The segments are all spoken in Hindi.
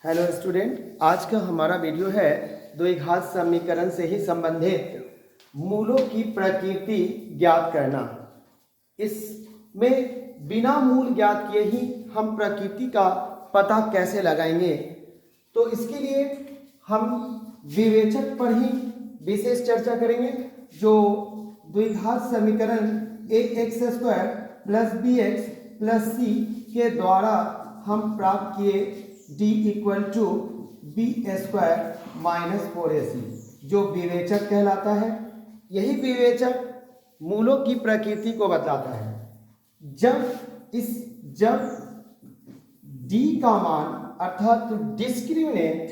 हेलो स्टूडेंट, आज का हमारा वीडियो है द्विघात समीकरण से ही संबंधित मूलों की प्रकृति ज्ञात करना। इसमें बिना मूल ज्ञात किए ही हम प्रकृति का पता कैसे लगाएंगे, तो इसके लिए हम विवेचक पर ही विशेष चर्चा करेंगे। जो द्विघात समीकरण ax² plus bx plus c के द्वारा हम प्राप्त किए d equal to b² minus 4ac, जो विवेचक कहलाता है। यही विवेचक मूलों की प्रकृति को बतलाता है। जब d का मान अर्थात डिस्क्रिमिनेंट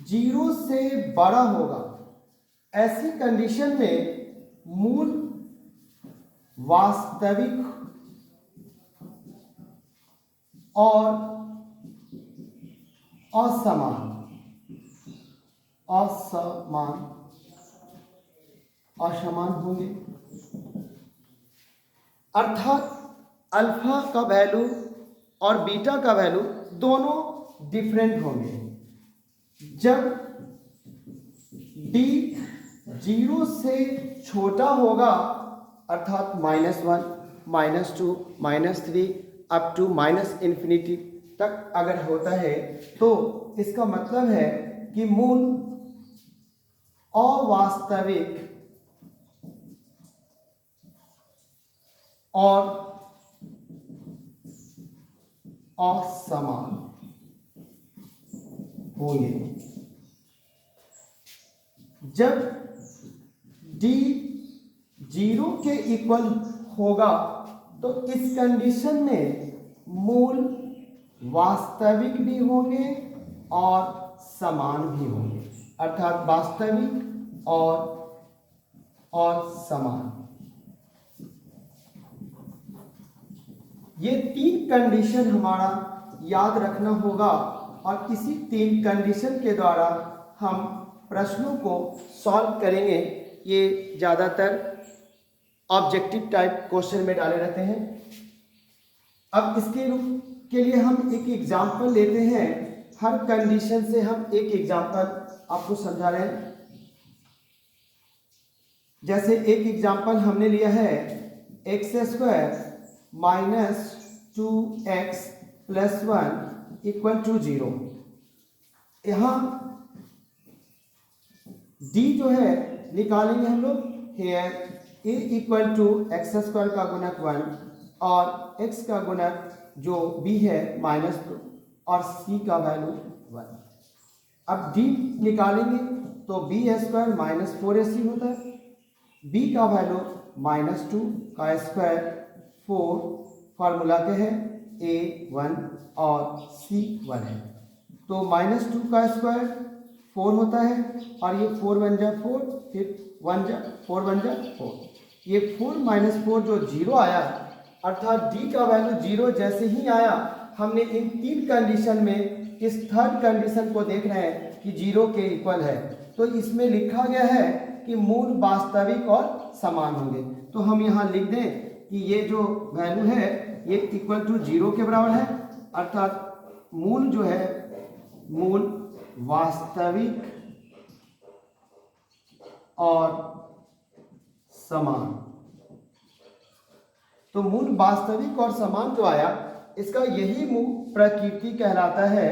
0 से बड़ा होगा, ऐसी कंडीशन में मूल वास्तविक और असमान होंगे। अर्थात अल्फा का वैल्यू और बीटा का वैल्यू दोनों डिफरेंट होंगे। जब d 0 से छोटा होगा, अर्थात -1, -2, -3 अप टू -इन्फिनिटी तक अगर होता है, तो इसका मतलब है कि मूल अवास्तविक और असमान होंगे। जब d 0 के इक्वल होगा, तो इस कंडीशन में मूल वास्तविक भी होंगे और समान भी होंगे, अर्थात वास्तविक और समान। ये तीन कंडीशन हमारा याद रखना होगा और इसी तीन कंडीशन के द्वारा हम प्रश्नों को सॉल्व करेंगे। ये ज़्यादातर ऑब्जेक्टिव टाइप क्वेश्चन में डाले रहते हैं। अब इसके लिए हम एक एग्जाम्पल लेते हैं। हर कंडीशन से हम एक एग्जाम्पल आपको समझा रहे हैं। जैसे एक एग्जाम्पल हमने लिया है x² minus 2x plus 1 equal to 0। यहाँ d जो है निकालेंगे हम लोग। Hair a equal to x² का गुणक 1 और x का गुणक जो b है -2 और c का वैल्यू 1। अब d निकालेंगे तो b² माइनस 4ac होता है। b का वैल्यू -2 का स्क्वायर 4, फार्मूला के है a 1 और c 1 है। तो -2 का स्क्वायर 4 होता है और ये 4 बन जा 4, फिर 4 बन जा 4। ये 4 - 4 जो 0 आया, अर्थात d का वैल्यू 0 जैसे ही आया, हमने इन तीन कंडीशन में इस थर्ड कंडीशन को देख रहे हैं कि 0 के इक्वल है, तो इसमें लिखा गया है कि मूल वास्तविक और समान होंगे। तो हम यहाँ लिख दें कि ये जो वैल्यू है ये इक्वल टू 0 के बराबर है, अर्थात मूल जो है मूल वास्तविक और समान। तो मूल वास्तविक और समान जो आया, इसका यही मूल प्रकृति कहलाता है।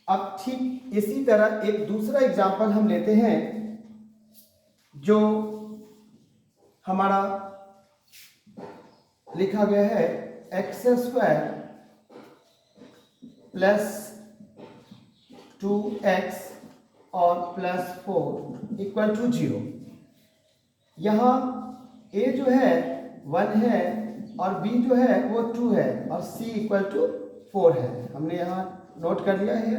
अब ठीक इसी तरह एक दूसरा एग्जाम्पल हम लेते हैं, जो हमारा लिखा गया है x² प्लस 2x और प्लस 4 इक्वल टू 0। यहाँ a जो है 1 है और b जो है वो 2 है और c इक्वल टू 4 है। हमने यहाँ नोट कर लिया है।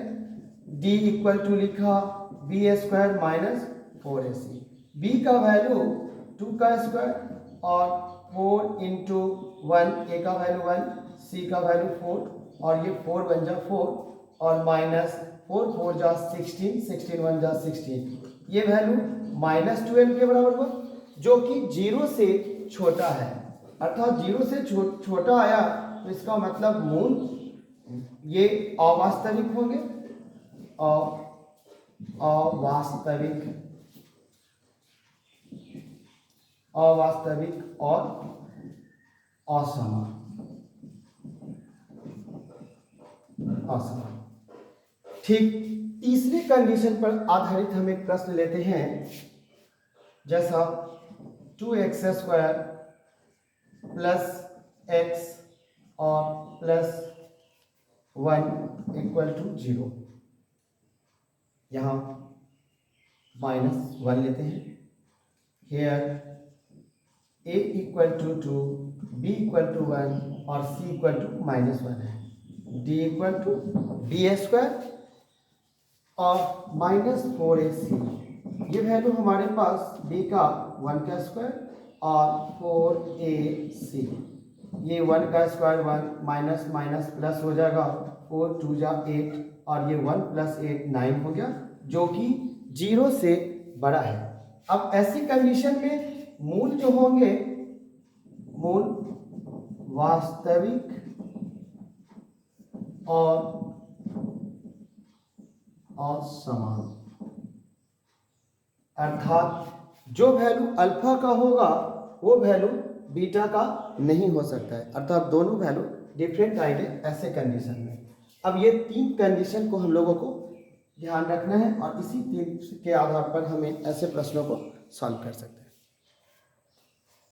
d इक्वल टू लिखा b² माइनस 4ac। b का वैल्यू 2 का स्क्वायर और 4 इंटू 1, a का वैल्यू 1, c का वैल्यू 4 और ये 4 बन जा 4 और -4 4 जा 16, 16 1 जा 16। ये वैल्यू -12 के बराबर हुआ, जो कि 0 से छोटा है। अर्थात 0 से छोटा आया, तो इसका मतलब मूल ये अवास्तविक होंगे अवास्तविक और असमान। ठीक, तीसरी कंडीशन पर आधारित हम एक प्रश्न लेते हैं, जैसा 2x² प्लस x और प्लस 1 इक्वल टू 0। यहाँ -1 लेते हैं। Here a equal to 2, b equal to 1 और c इक्वल टू -1 है। d इक्वल टू b² और -4ac। ये वैल्यू हमारे पास b का 1 का स्क्वायर और 4ac। ये 1 का स्क्वायर 1 माइनस माइनस प्लस हो जाएगा, 4 2 जा 8 और ये 1 प्लस 8 9 हो गया, जो कि 0 से बड़ा है। अब ऐसी कंडीशन में मूल जो होंगे, मूल वास्तविक और असमान, अर्थात जो वैल्यू अल्फा का होगा वो वैल्यू बीटा का नहीं हो सकता है, अर्थात दोनों वैल्यू डिफरेंट आएंगे ऐसे कंडीशन में। अब ये 3 कंडीशन को हम लोगों को ध्यान रखना है और इसी 3 के आधार पर हमें ऐसे प्रश्नों को सॉल्व कर सकते हैं।